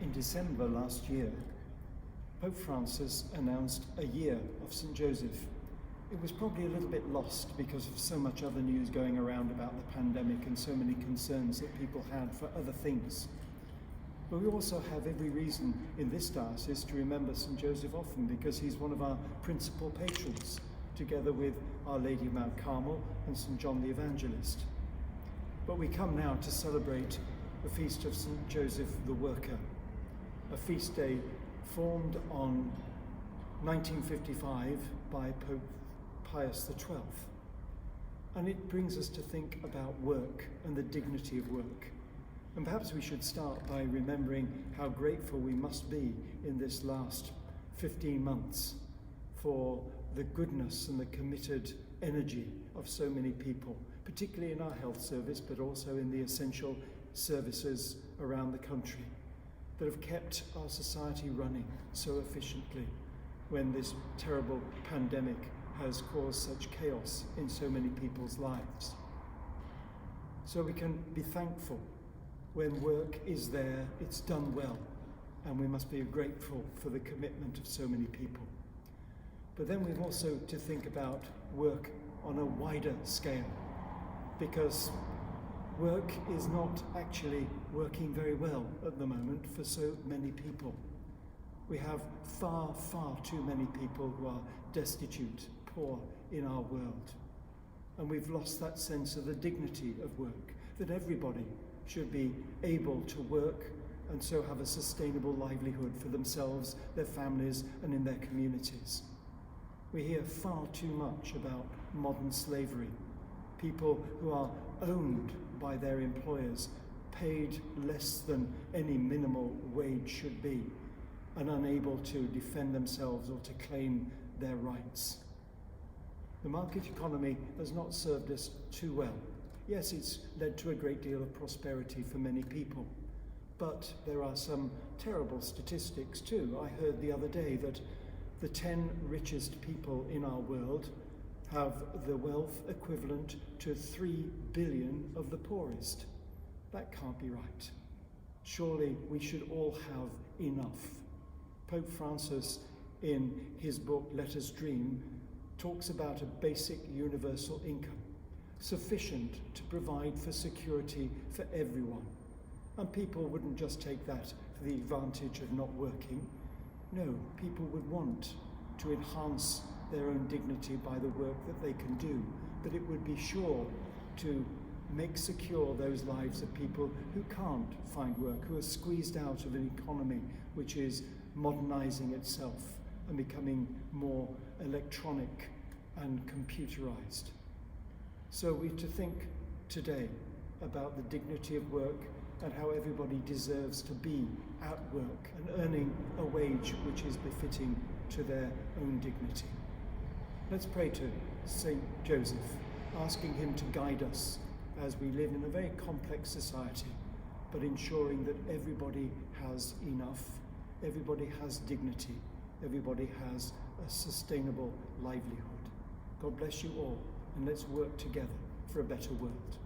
In December last year, Pope Francis announced a year of St. Joseph. It was probably a little bit lost because of so much other news going around about the pandemic and so many concerns that people had for other things. But we also have every reason in this diocese to remember St. Joseph often because he's one of our principal patrons, together with Our Lady of Mount Carmel and St. John the Evangelist. But we come now to celebrate the feast of St. Joseph the Worker, a feast day formed on 1955 by Pope Pius XII. And it brings us to think about work and the dignity of work. And perhaps we should start by remembering how grateful we must be in this last 15 months for the goodness and the committed energy of so many people, particularly in our health service, but also in the essential services around the country, that have kept our society running so efficiently when this terrible pandemic has caused such chaos in so many people's lives. So we can be thankful when work is there, it's done well, and we must be grateful for the commitment of so many people. But then we've also to think about work on a wider scale, because work is not actually working very well at the moment for so many people. We have far, far too many people who are destitute, poor in our world. And we've lost that sense of the dignity of work, that everybody should be able to work and so have a sustainable livelihood for themselves, their families, and in their communities. We hear far too much about modern slavery, people who are owned by their employers, paid less than any minimal wage should be, and unable to defend themselves or to claim their rights. The market economy has not served us too well. Yes, it's led to a great deal of prosperity for many people, but there are some terrible statistics too. I heard the other day that the 10 richest people in our world have the wealth equivalent to 3 billion of the poorest. That can't be right. Surely we should all have enough. Pope Francis, in his book Let Us Dream, talks about a basic universal income, sufficient to provide for security for everyone. And people wouldn't just take that for the advantage of not working. No, people would want to enhance their own dignity by the work that they can do, but it would be sure to make secure those lives of people who can't find work, who are squeezed out of an economy which is modernizing itself and becoming more electronic and computerized. So we have to think today about the dignity of work and how everybody deserves to be at work and earning a wage which is befitting to their own dignity. Let's pray to St. Joseph, asking him to guide us as we live in a very complex society, but ensuring that everybody has enough, everybody has dignity, everybody has a sustainable livelihood. God bless you all, and let's work together for a better world.